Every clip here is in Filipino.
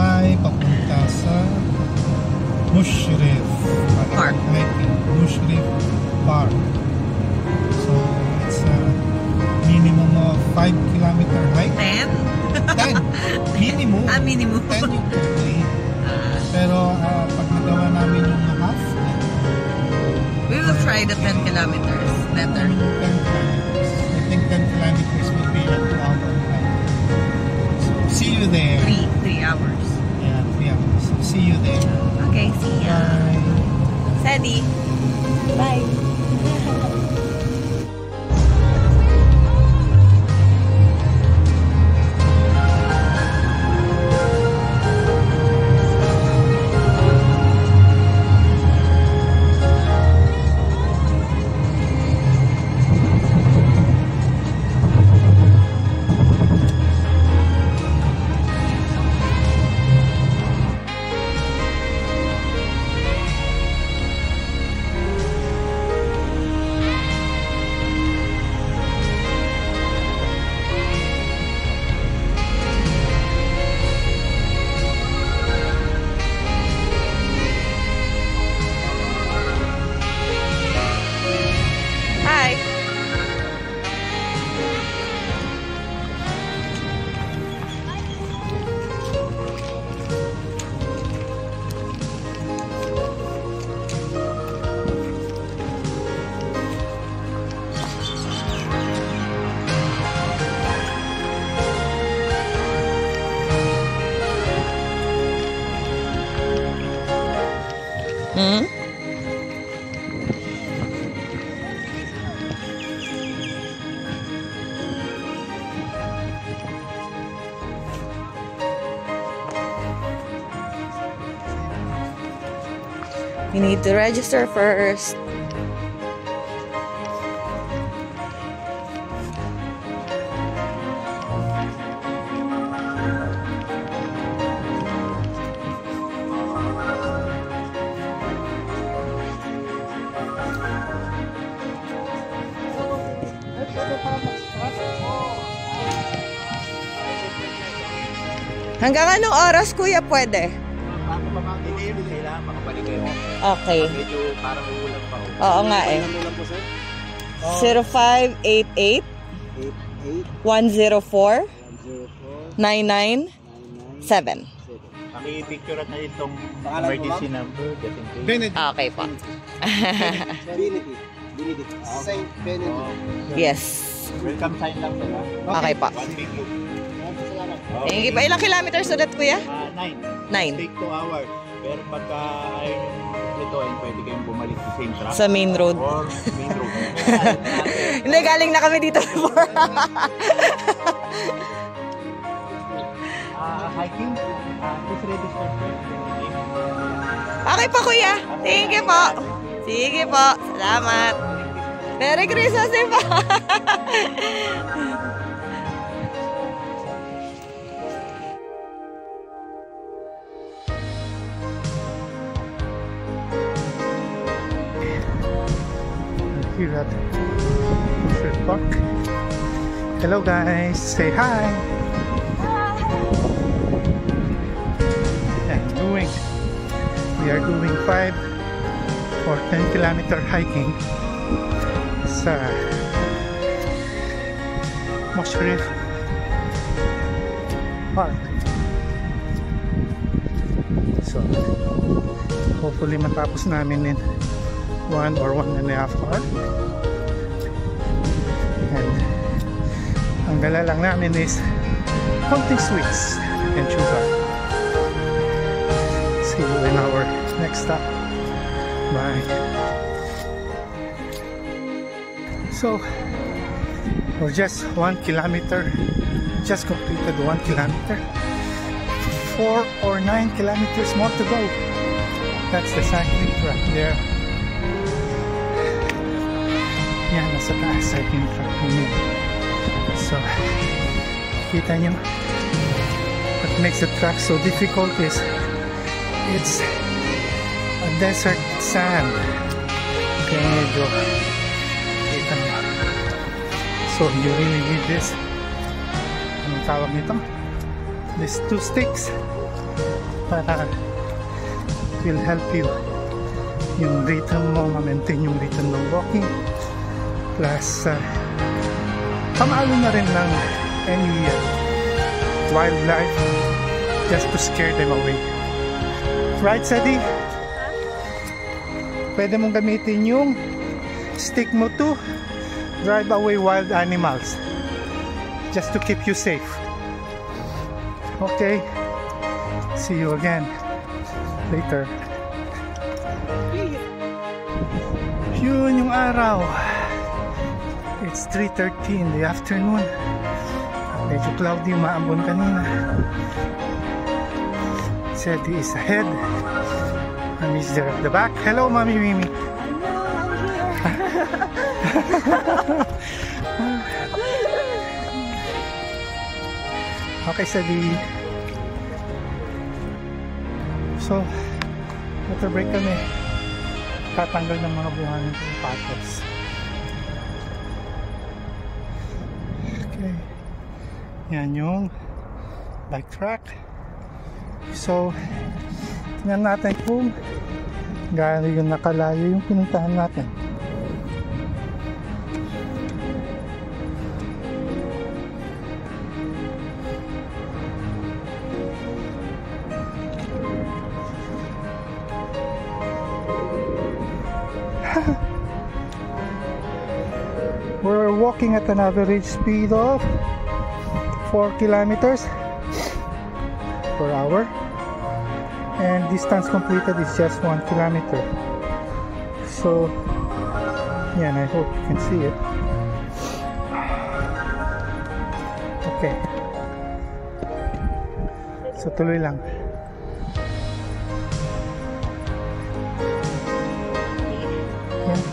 ay papunta sa Mushrif Park. Mushrif Park. So it's a minimum of 5-kilometer hike. 10? 10. Minimum. Minimum. 10 yung complete. Pero pag nagawa namin yung half, we will try the 10 kilometers better. 10 kilometers. I think 10 kilometers will be like 2 hours. So see you there. 3 hours. Yeah, 3 hours. So see you there. Okay, see ya. Bye. Sadie. Bye. You need to register first. Hanggang anong oras, kuya, pwede? Okay. Oo nga eh. 0588 104 997. Paki-picture at na itong emergency number. Okay po. Benedict. Saint Benedict. Yes. Welcome sign lang sila. Okay po. Thank you pa. Ilang kilometers ulit, kuya? 9. 9. Take 2 hours. Pero pagka ayaw yung ito, pwede kayong bumalik sa same track. Sa main road. Or main road. Hindi, galing na kami dito before. Hiking, please register first. Okay po, kuya. Thank you po. Sige po. Salamat. Merry Christmas din po. Here at Mushrif Park. Hello guys, say hi. Yeah, we are doing 5 or 10 kilometer hiking sa Mushrif Park. So hopefully matapos namin in 1 or 1.5 hours. And ang dala lang namin is counting sweets and sugar. See you in our next stop. Bye. So we're just 1 kilometer, just completed 1 kilometer, 4 or 9 kilometers more to go. That's the cycling track there. Yan, nasa taas cycling track yun. So kita nyo what makes the track so difficult is it's a desert sand. Kaya medyo kita nyo. So you really need this, anong tawag nito, these 2 sticks para it will help you yung rhythm mo, ma-maintain yung rhythm ng walking, plus pamalo na rin ng any wildlife just to scare them away. Right, Sadie? Pwede mong gamitin yung stick mo to drive away wild animals just to keep you safe. Okay, see you again later. Yun yung araw. It's 3:30 in the afternoon. Medyo cloudy, umaambon kanina. Sadie is ahead. Mommy's there at the back. Hello, Mommy Mimi. Okay, Sadie. So, water break kami. Tatanggal ng mga buhangin ng patos. Okay. Yan yung bike track. So, tingnan natin kung gaano yung nakalayo yung pinuntahan natin. We're walking at an average speed of 4 kilometers per hour, and distance completed is just 1 kilometer. So yeah, and I hope you can see it. Okay, so tuloy lang. Yan.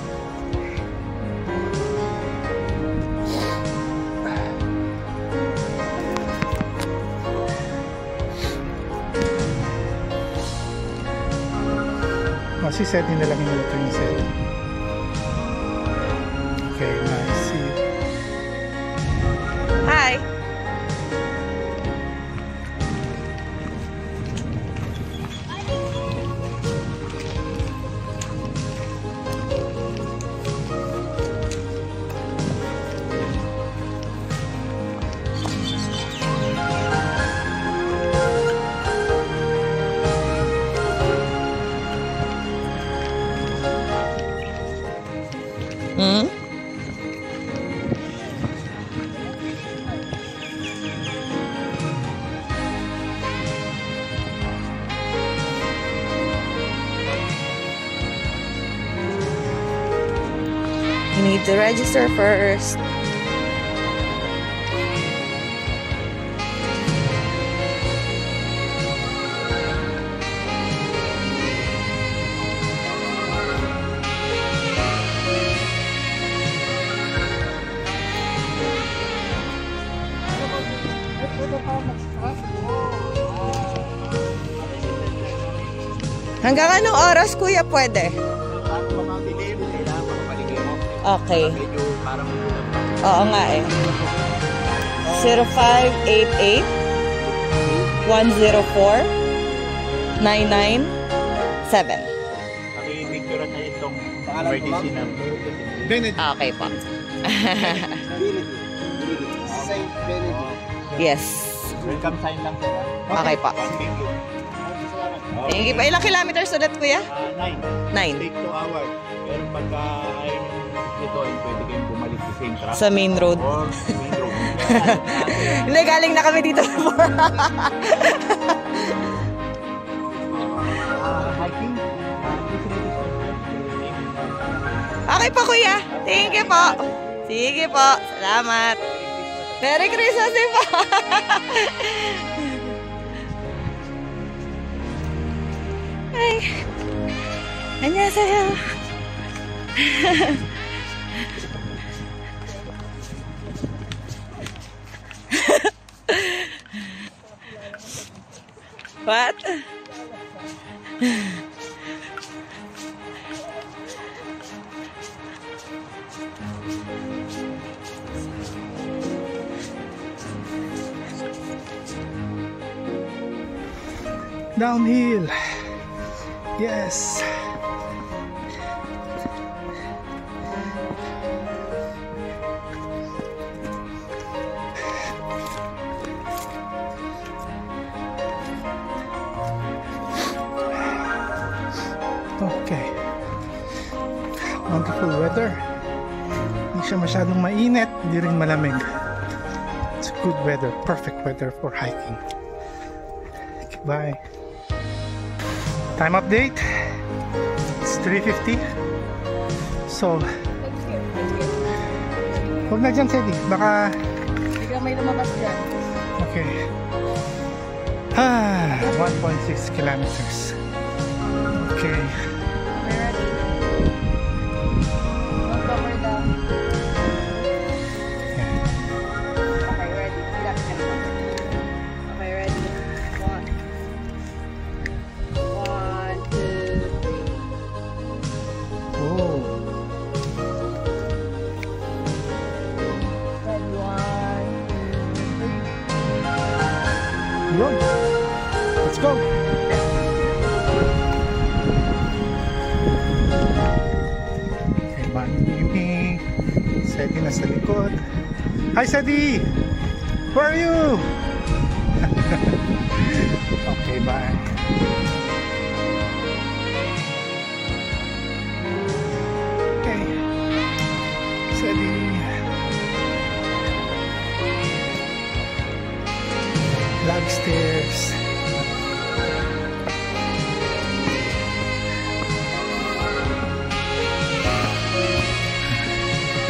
Si Sadie na lang yung motor ni Sadie. Okay, nice. See you. Hi! Hmm? You need to register first. Hanggang anong oras, kuya, pwede? Okay. Oo nga eh. 0588 104 997. Pakipicture na itong emergency number. Okay po. Saint Benedict. Yes. Welcome sign lang sila. Okay po. Thank you. Ilang kilometers ulit, kuya? 9. 9. Take 2 hours. Pero pagka ayaw nito, pwede kayong bumalik sa same track. Sa main road. Or main road. Hindi, galing na kami dito. Hiking. Okay po, kuya. Thank you po. Sige po. Salamat. Merry Christmas din po. Ay. 안녕하세요. What? Downhill. Yes. Okay. Wonderful weather. Hindi siya masyadong mainit, hindi rin malamig. It's good weather, perfect weather for hiking. Okay, bye. Time update. It's 3:50. So, huwag na dyan, Sedi. Baka... Bigla may lumabas dyan. Okay. 1.6 kilometers. Okay. Ready? Don't go more down. Okay, ready. Okay, ready. 1, 2, 3. Oh. Ready, 1, 2, 3. Yun. Let's go. Okay, Mami. Sedi nasa likod. Hi, Sedi! Where are you? Okay, bye. Okay. Sedi. Lag stairs.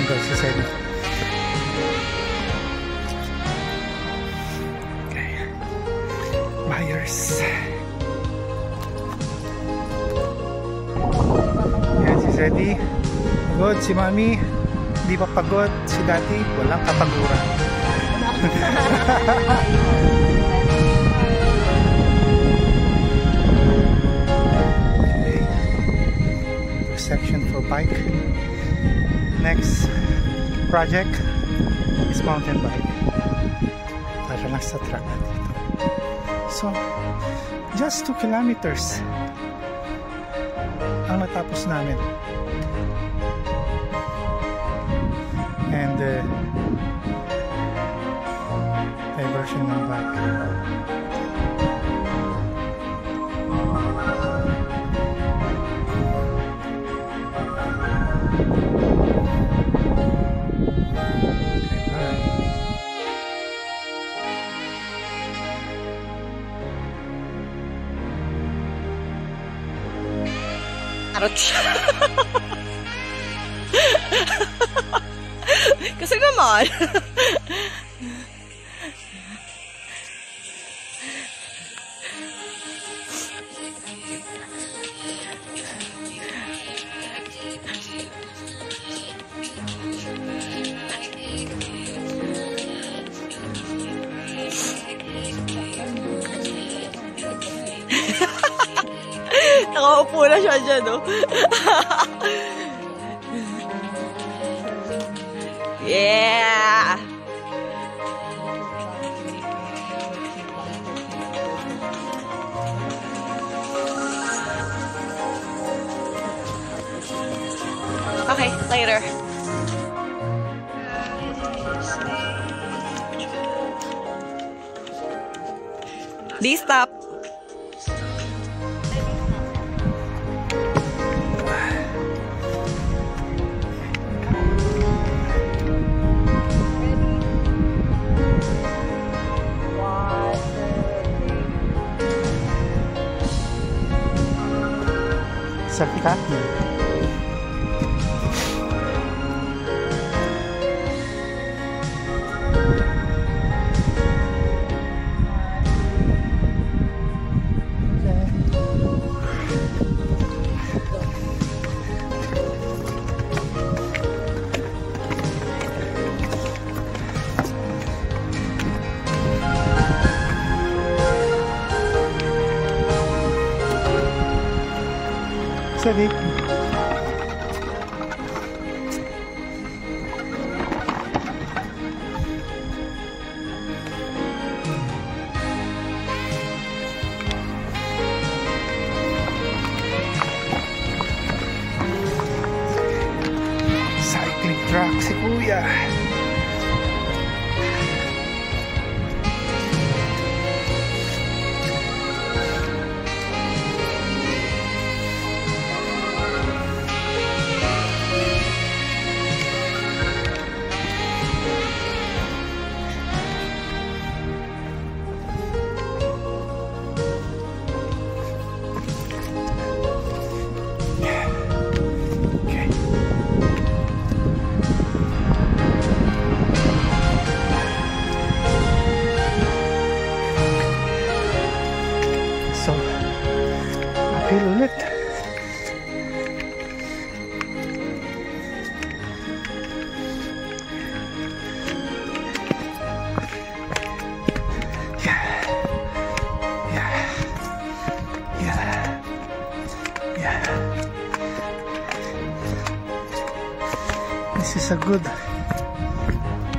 Go sa side. Okay. Buyers. Yan si Sedi. Pagod si Mami. Di pa pagod si Daddy. Walang kapaguran. Okay. Section for bike. Next project is mountain bike. Para lang sa track dito. So, just 2 kilometers ang natapos namin. And diversion ng bike. Ouch. Kasi naman. Nakaupo na siya dyan, no? Yeah! Okay, later. Please stop. Selfie ka? Sedi. Yeah. So, uphill ulit. Yeah. This is a good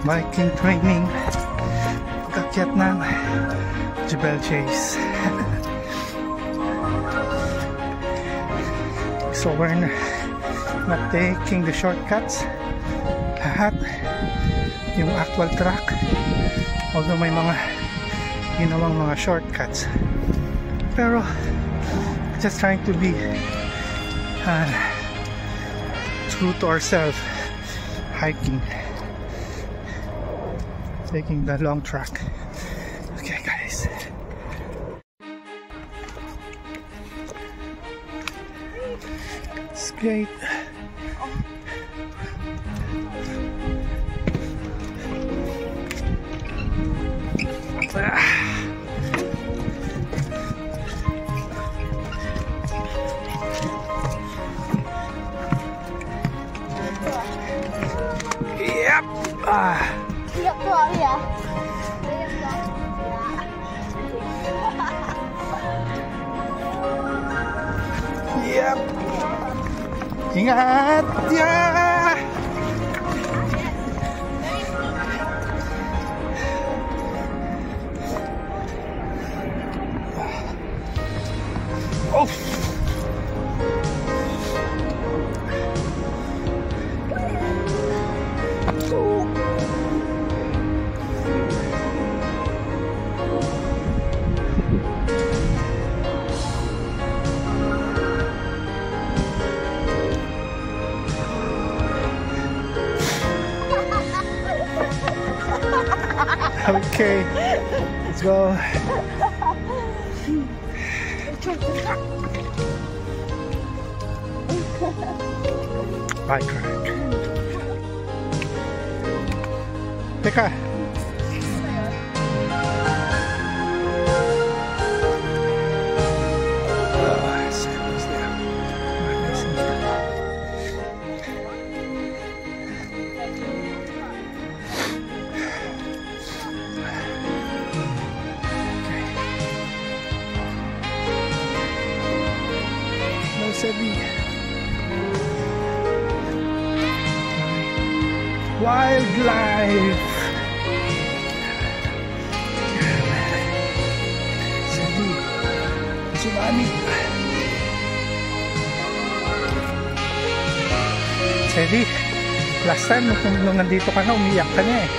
biking training pag-akyat ng Jebel Chase. So we're not taking the shortcuts. Lahat yung actual track, although may mga ginawang mga shortcuts, pero just trying to be true to ourselves, hiking, taking the long track. Okay guys, it's great. Yep. Yep, yeah. Yep. Ingat. Yeah. Oh. Okay, let's go. Bike ride. Teka. Wildlife. Sabi, si Mami. Sabi, last time nung nandito ka na, umiyak ka na eh.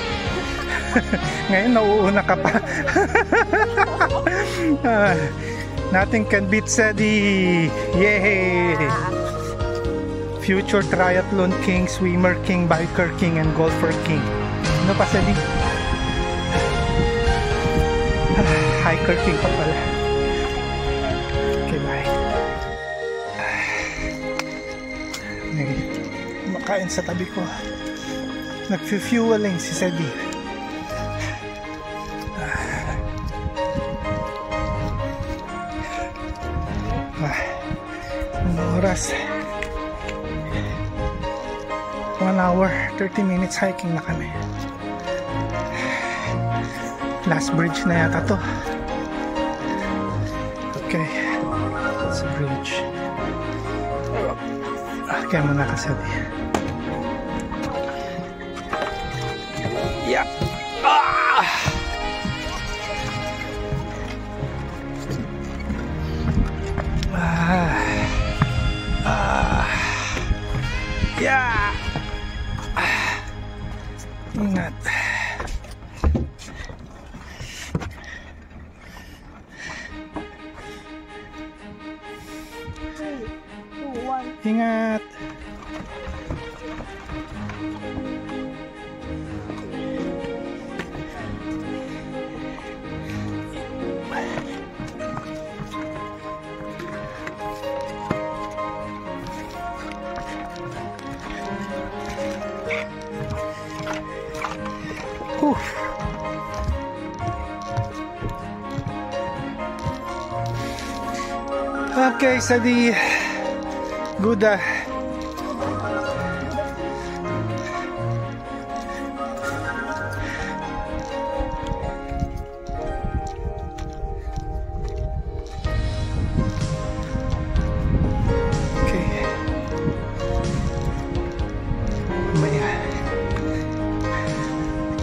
Ngayon nauuna ka pa. Nothing can beat Sadie. Yay! Future triathlon king, swimmer king, biker king, and golfer king. Ano pa Sadie? Hiker king pa pala. Okay, bye. May makain sa tabi ko. Nag-fueling si Sadie. Anong oras? 1 hour, 30 minutes hiking na kami. Last bridge na yata to. Okay, it's a bridge. Okay muna kasi. Yeah. Yeah. Ingat. Ingat. Okay, Sadie. Good.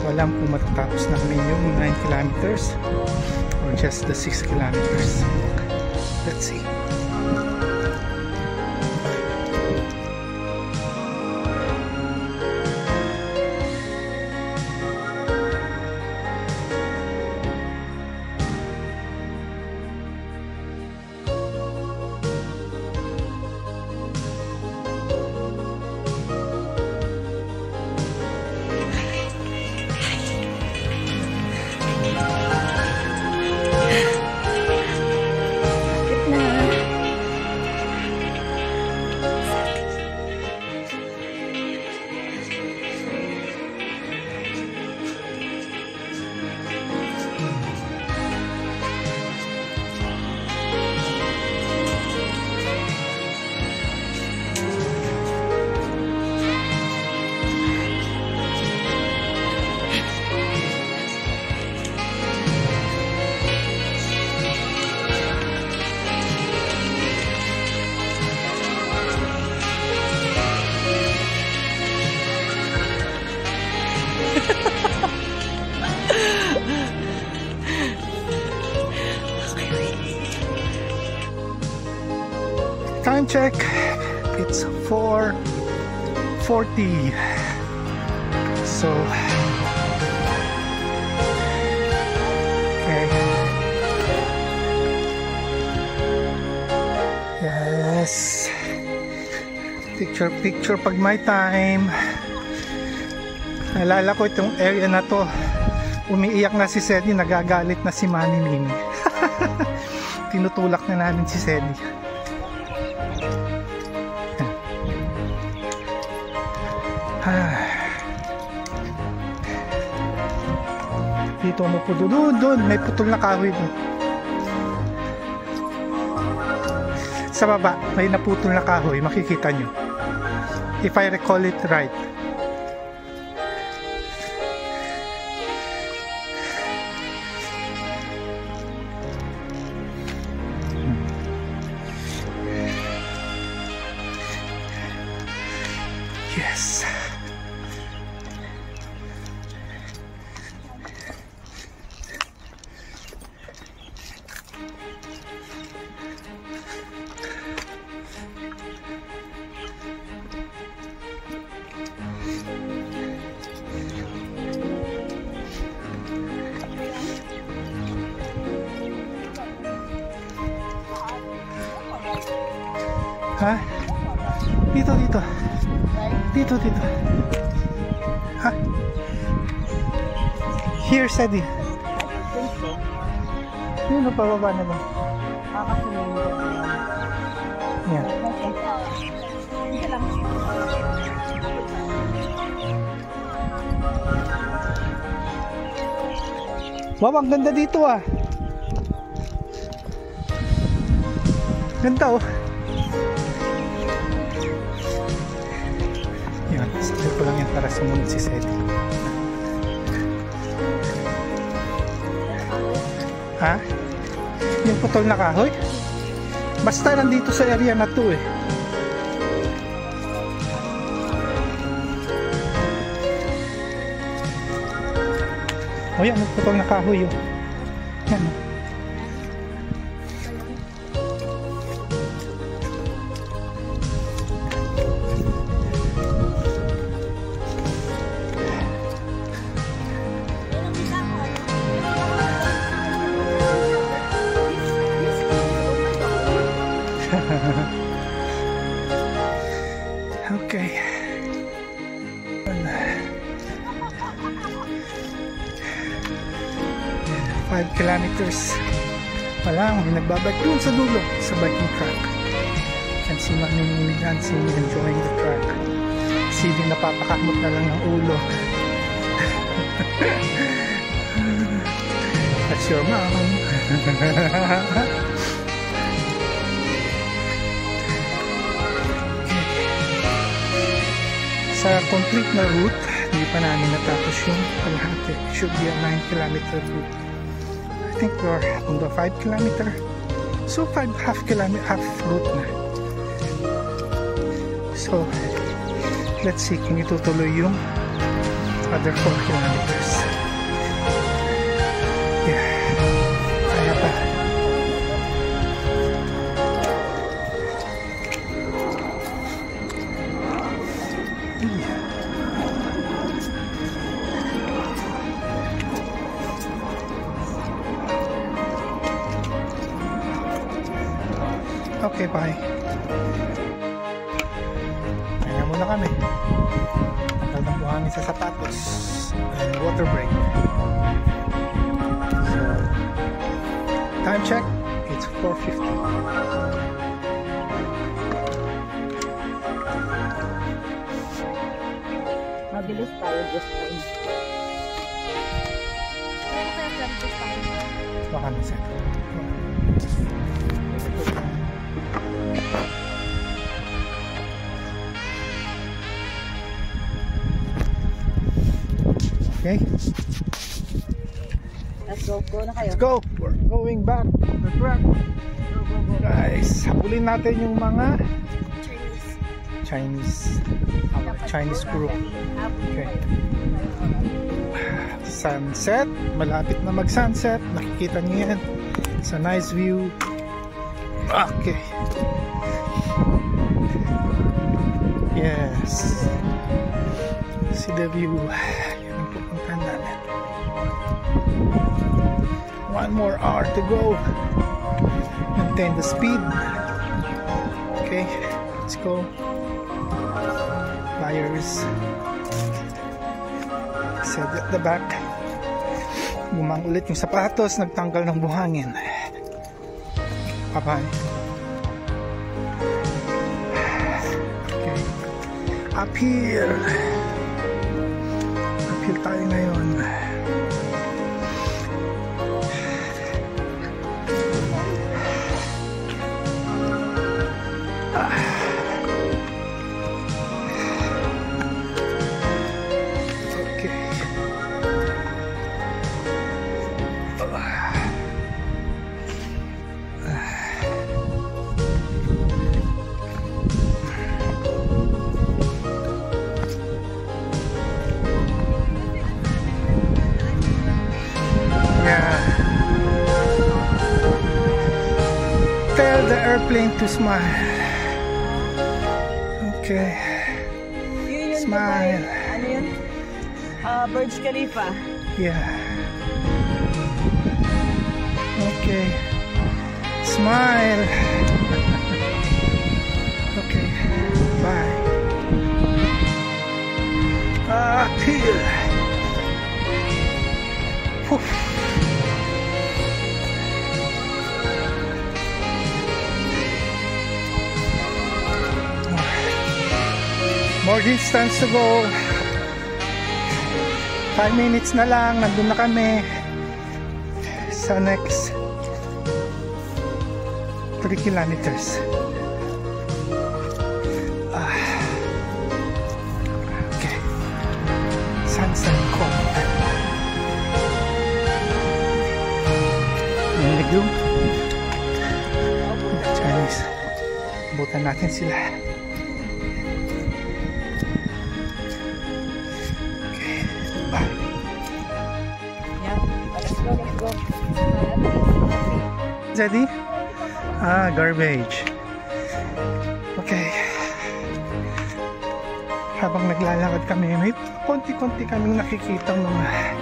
Walang kung matatapos namin yung 9 kilometers or just the 6 kilometers. Let's see. Time check, it's 4:40. So okay, yes, picture pag may time. Naalala ko itong area na to, umiiyak na si Sedi, nagagalit na si Mami Mimi. Tinutulak na namin si Sedi. Dito mo po doon, may putol na kahoy doon. Sa baba, may naputol na kahoy, makikita nyo. If I recall it right. Yes. Ha? Dito. Dito. Ha? Here, Sadie. Yun, pababa na ba? Yan. Wow, ang ganda dito ah. Ganda oh. Yan, style ko lang yan para sumunod si Sedi. Ha? Yung putol na kahoy? Basta nandito sa area na to eh. O yan, yung putol na kahoy yun. Yan o. Okay. 5 kilometers pa lang, nagbabike dun sa dulo sa biking track. Can see Manny dancing, enjoying the track. Siling napapakamot na lang ng ulo. That's your mom. Sa complete na route, hindi pa namin natapos yung kalahati. It should be a 9-kilometer route. I think we're on the 5-kilometer. So 5 half route na. So let's see kung itutuloy yung other 4 kilometers. Yeah. Kaya pa. Okay, bye. Kaya muna kami. Tagal ng buhangin sa sapatos. And water break. So, time check. It's 4:50. Mabilis tayo this time. Baka na set. Okay. Let's go. Go na kayo. Let's go. We're going back to the track. Guys, habulin natin yung mga Chinese group. Okay. Sunset. Malapit na mag-sunset. Nakikita niyo yan. It's a nice view. Okay. Yes. See the view. Yan ang pupuntahan namin. 1 more hour to go. Maintain the speed. Okay, let's go. Pliers. Set at the back. Gumang ulit yung sapatos. Nagtanggal ng buhangin. Bye-bye. Okay. Uphill. Uphill tayo ngayon. Tell the airplane to smile. Okay. Yun Smile. Dubai. Ano yun? Burj Khalifa. Yeah. Okay. Smile. Okay. Bye. Uphill. Whew. More distance to go. 5 minutes na lang, nandun na kami sa next 3 kilometers. Okay. Sunset ko. Nagdum. Chinese. Butan natin sila. Jadi? Garbage. Okay. Habang naglalakad kami, may konti-konti kaming nakikita mga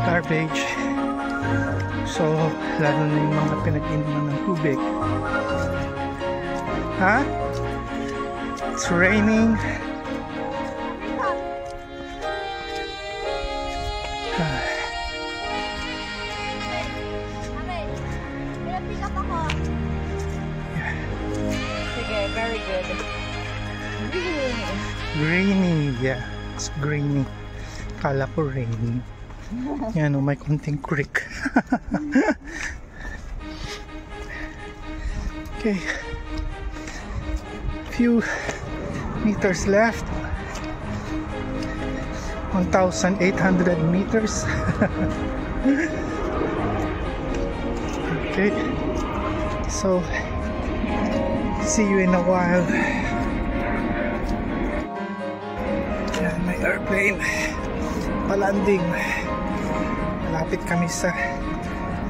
garbage. So, lalo na yung mga pinag-inuman ng tubig. Huh? It's raining. Sige, very good. Grainy, yeah. It's grainy. Kala ko rainy. Yan, may konting creek. Okay. Few meters left. 1,800 meters. Okay. So, see you in a while. Yan, may airplane palanding. Malapit kami sa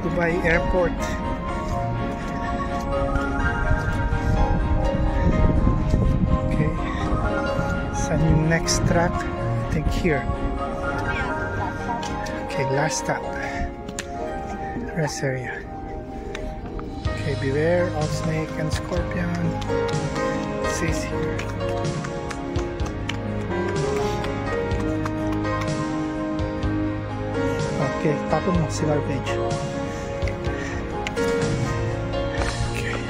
Dubai Airport. Okay, saan yung next track? I think here. Okay, last stop, rest area. Okay, beware of snake and scorpion. It says here. Okay, tapon mo si garbage. Okay.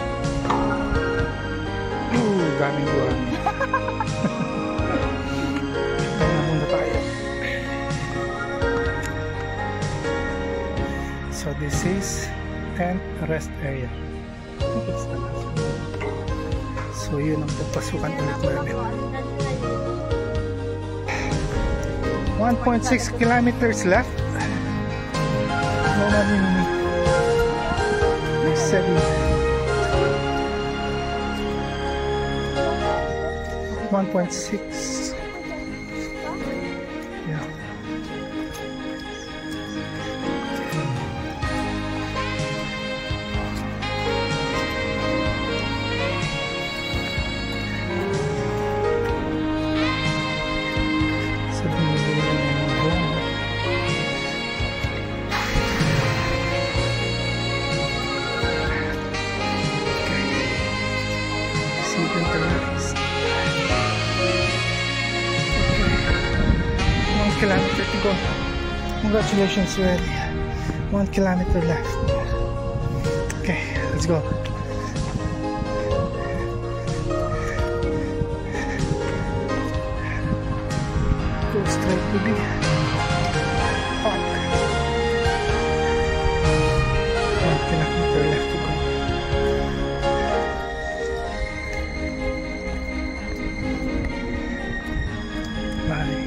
Daming buwan. Kaya muna tayo. So this is tent rest area. So yun ang papasukan ulit namin. 1.6 kilometers left. No money. 7. 1.6. Yeah. So kilometer to go. Congratulations, ready. 1 kilometer left. Okay, let's go. Go straight to the park. 1 kilometer left to go. Bye.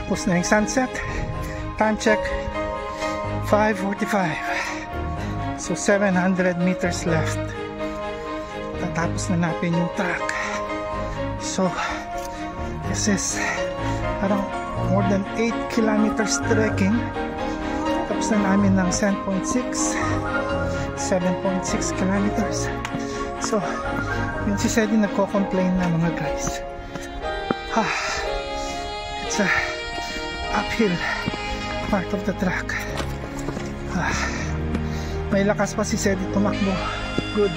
Tapos na yung sunset. Time check 5:45. So 700 meters left. Tatapos na natin yung track. So this is parang more than 8 kilometers trekking. Tapos na namin ng 7.6 kilometers. So yun si Sedi nagko-complain na mga guys. It's a uphill part of the track. May lakas pa si Sedi tumakbo. Good.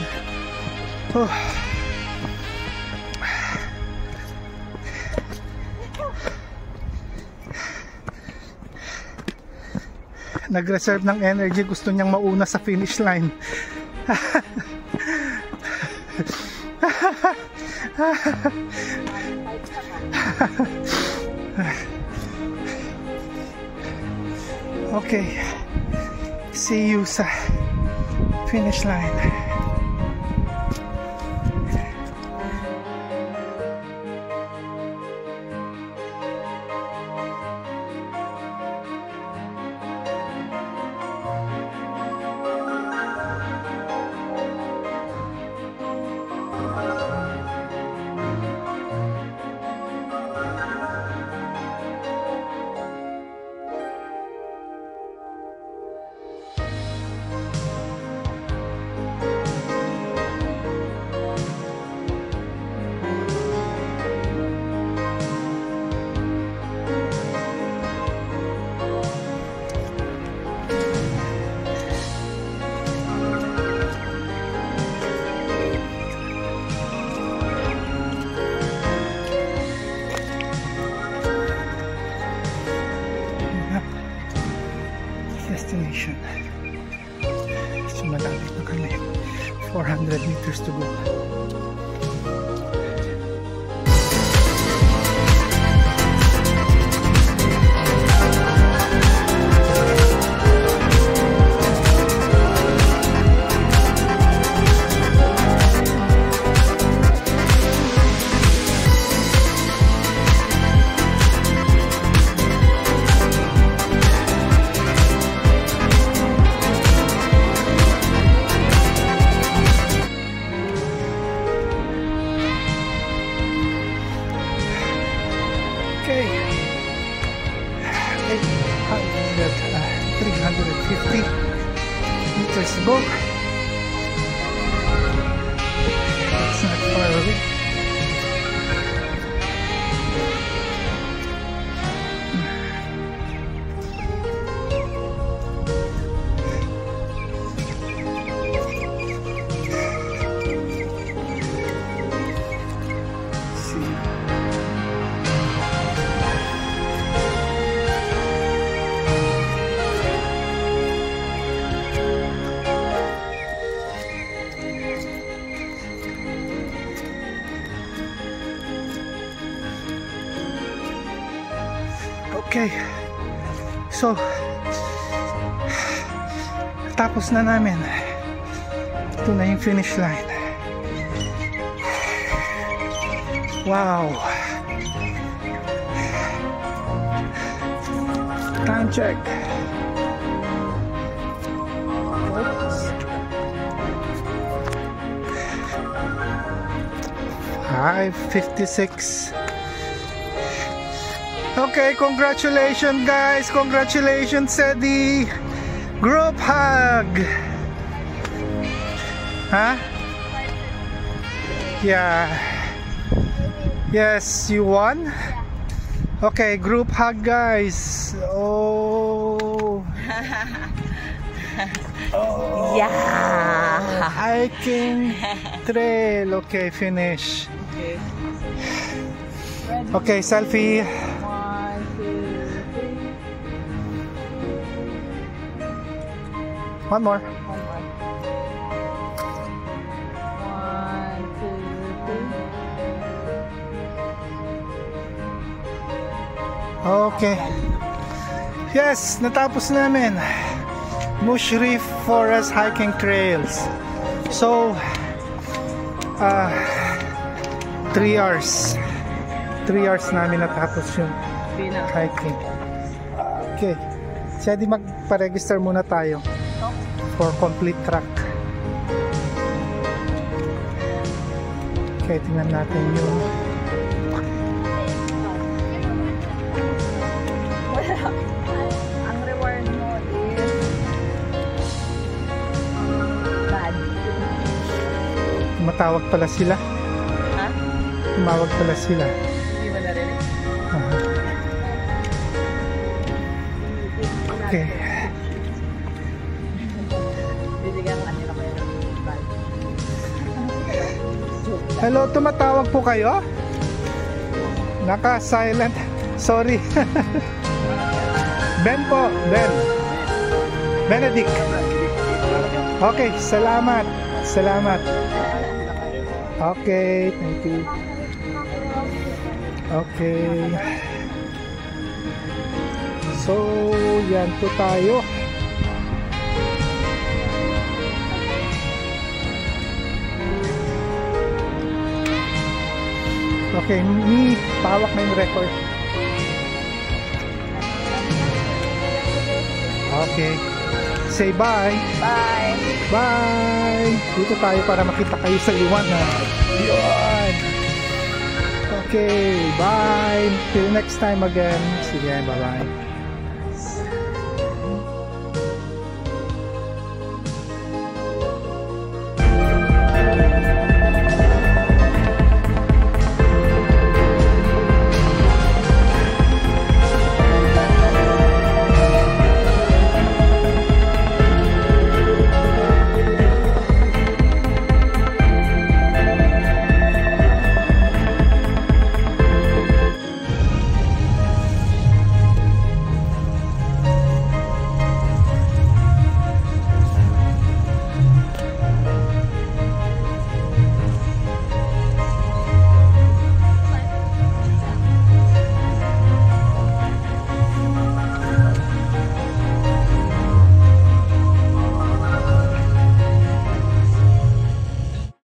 Nag-reserve ng energy, gusto niyang mauna sa finish line. Okay, see you sa finish line. malapit na kami. 400 meters to go. Okay, 350 meters to go. It's not far away. Okay, so tapos na namin. Ito na yung finish line. Wow, time check. Oops. 5:56. Okay, congratulations guys, congratulations Eddie. Group hug. Huh? Yeah. Yes, you won? Okay, group hug guys. Oh. Yeah. Hiking trail. Okay, finish. Okay, selfie. One more. 1, 2, 3. Okay. Yes, natapos namin. Mushrif Forest Hiking Trails. So, 3 hours. 3 hours namin natapos yung hiking. Okay. Siya di magpa-register muna tayo for complete track. Okay, tingnan natin yung Ang reward mo is bad. tumatawag pala sila. Ha? Tumawag pala sila. Hindi mo narinig? Okay. Bibigyan ka nila kayo ng bad. Hello, tumatawag po kayo? Naka-silent. Sorry. Ben po, Ben. Benedict. Okay, salamat. Salamat. Okay, thank you. Okay. So, yan po tayo. Okay, pahawak na yung record. Okay. Say bye. Bye! Bye! Dito tayo para makita kayo sa liwanag. Yun! Okay, bye! Till next time again. Sige, bye-bye.